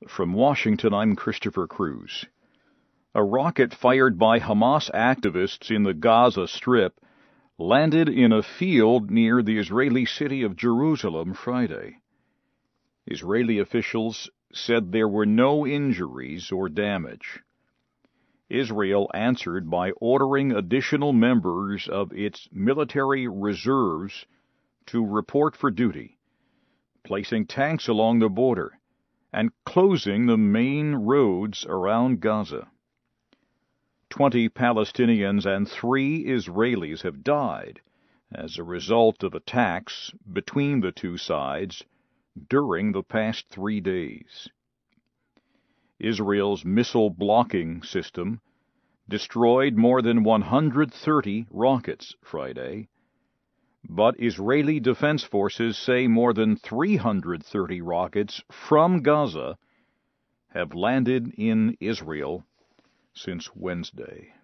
From Washington, I'm Christopher Cruz. A rocket fired by Hamas activists in the Gaza Strip landed in a field near the Israeli city of Jerusalem Friday. Israeli officials said there were no injuries or damage. Israel answered by ordering additional members of its military reserves to report for duty, placing tanks along the border, and closing the main roads around Gaza. 20 Palestinians and 3 Israelis have died as a result of attacks between the two sides during the past 3 days. Israel's missile blocking system destroyed more than 130 rockets Friday, but Israeli defense forces say more than 330 rockets from Gaza have landed in Israel since Wednesday.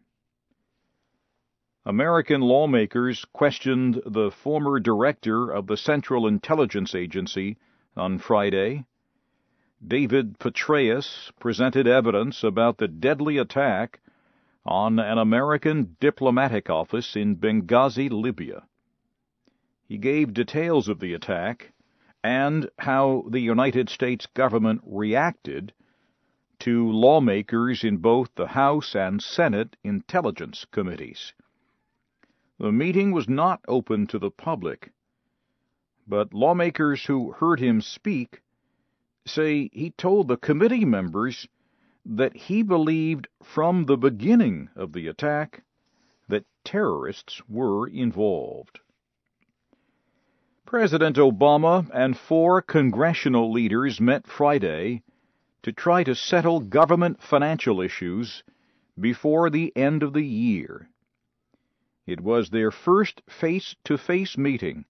American lawmakers questioned the former director of the Central Intelligence Agency on Friday. David Petraeus presented evidence about the deadly attack on an American diplomatic office in Benghazi, Libya. He gave details of the attack and how the United States government reacted to lawmakers in both the House and Senate Intelligence Committees. The meeting was not open to the public, but lawmakers who heard him speak say he told the committee members that he believed from the beginning of the attack that terrorists were involved. President Obama and 4 congressional leaders met Friday to try to settle government financial issues before the end of the year. It was their first face-to-face meeting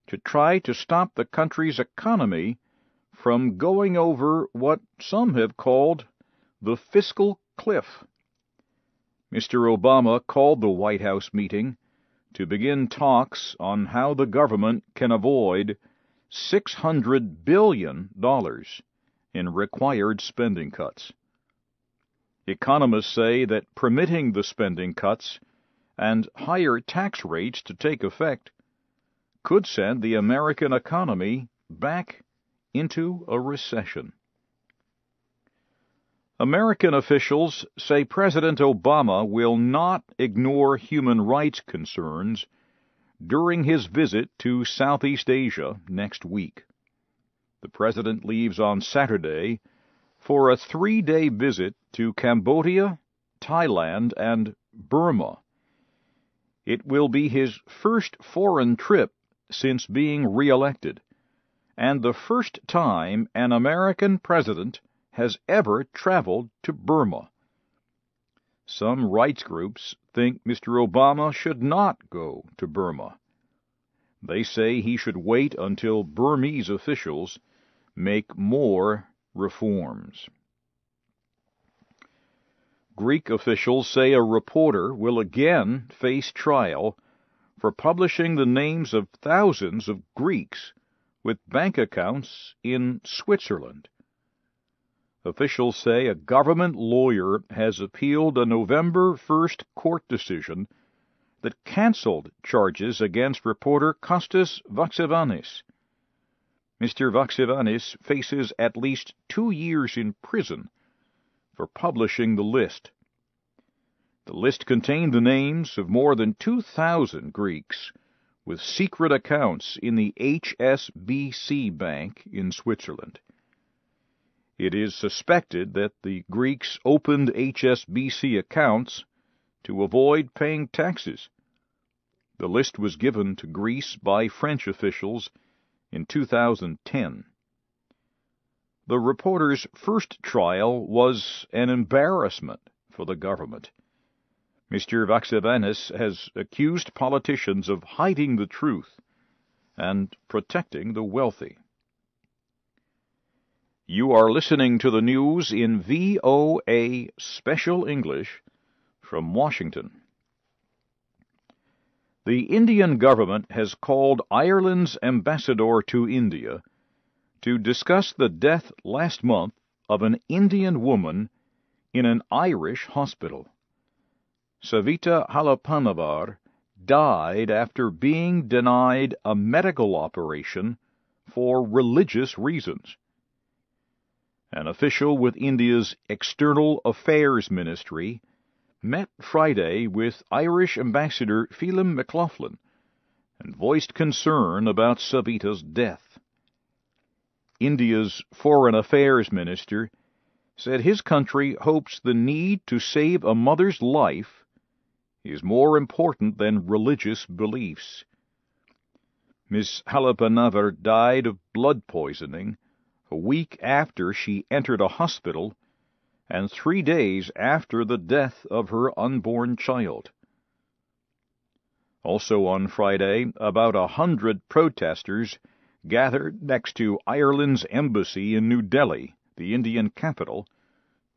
to try to stop the country's economy from going over what some have called the fiscal cliff. Mr. Obama called the White House meeting to begin talks on how the government can avoid $600 billion in required spending cuts. Economists say that permitting the spending cuts and higher tax rates to take effect could send the American economy back into a recession. American officials say President Obama will not ignore human rights concerns during his visit to Southeast Asia next week. The president leaves on Saturday for a 3-day visit to Cambodia, Thailand, and Burma. It will be his first foreign trip since being re-elected, and the first time an American president has ever traveled to Burma. Some rights groups think Mr. Obama should not go to Burma. They say he should wait until Burmese officials make more reforms. Greek officials say a reporter will again face trial for publishing the names of thousands of Greeks with bank accounts in Switzerland. Officials say a government lawyer has appealed a November 1st court decision that canceled charges against reporter Kostas Vaxivanis. Mr. Vaxivanis faces at least 2 years in prison for publishing the list. The list contained the names of more than 2,000 Greeks with secret accounts in the HSBC Bank in Switzerland. It is suspected that the Greeks opened HSBC accounts to avoid paying taxes. The list was given to Greece by French officials in 2010. The reporter's first trial was an embarrassment for the government. Mr. Vaxivanis has accused politicians of hiding the truth and protecting the wealthy. You are listening to the news in VOA Special English from Washington. The Indian government has called Ireland's ambassador to India to discuss the death last month of an Indian woman in an Irish hospital. Savita Halapanavar died after being denied a medical operation for religious reasons. An official with India's External Affairs Ministry met Friday with Irish Ambassador Phelim McLaughlin and voiced concern about Savita's death. India's Foreign Affairs Minister said his country hopes the need to save a mother's life is more important than religious beliefs. Ms. Halapanavar died of blood poisoning a week after she entered a hospital and 3 days after the death of her unborn child. Also on Friday, about 100 protesters gathered next to Ireland's embassy in New Delhi, the Indian capital,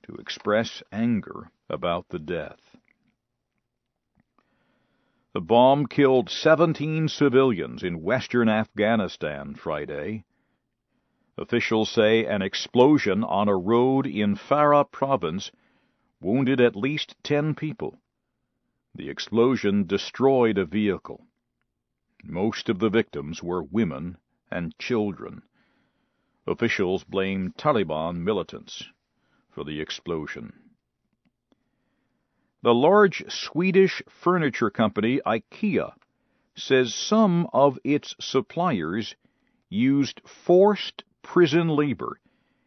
to express anger about the death. The bomb killed 17 civilians in western Afghanistan Friday. Officials say an explosion on a road in Farah province wounded at least 10 people. The explosion destroyed a vehicle. Most of the victims were women and children. Officials blame Taliban militants for the explosion. The large Swedish furniture company IKEA says some of its suppliers used forced prison labor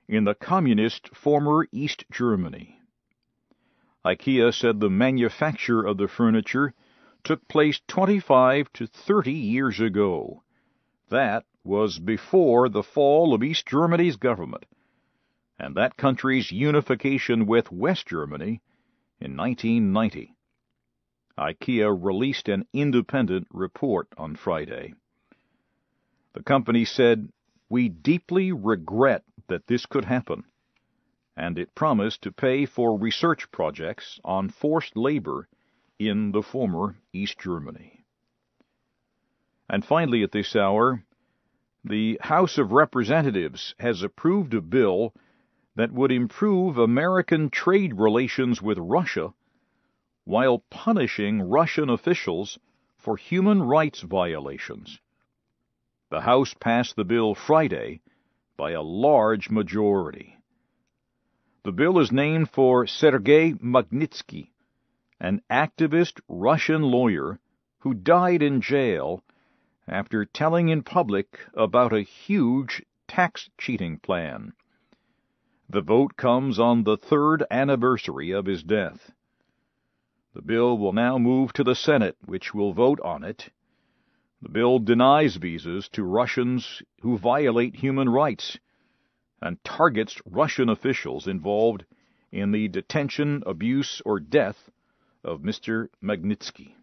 in the communist former East Germany. IKEA said the manufacture of the furniture took place 25 to 30 years ago. That was before the fall of East Germany's government and that country's unification with West Germany in 1990. IKEA released an independent report on Friday. The company said, "We deeply regret that this could happen," and it promised to pay for research projects on forced labor in the former East Germany. And finally at this hour, the House of Representatives has approved a bill that would improve American trade relations with Russia while punishing Russian officials for human rights violations. The House passed the bill Friday by a large majority. The bill is named for Sergei Magnitsky, an activist Russian lawyer who died in jail after telling in public about a huge tax cheating plan. The vote comes on the 3rd anniversary of his death. The bill will now move to the Senate, which will vote on it. The bill denies visas to Russians who violate human rights and targets Russian officials involved in the detention, abuse, or death of Mr. Magnitsky.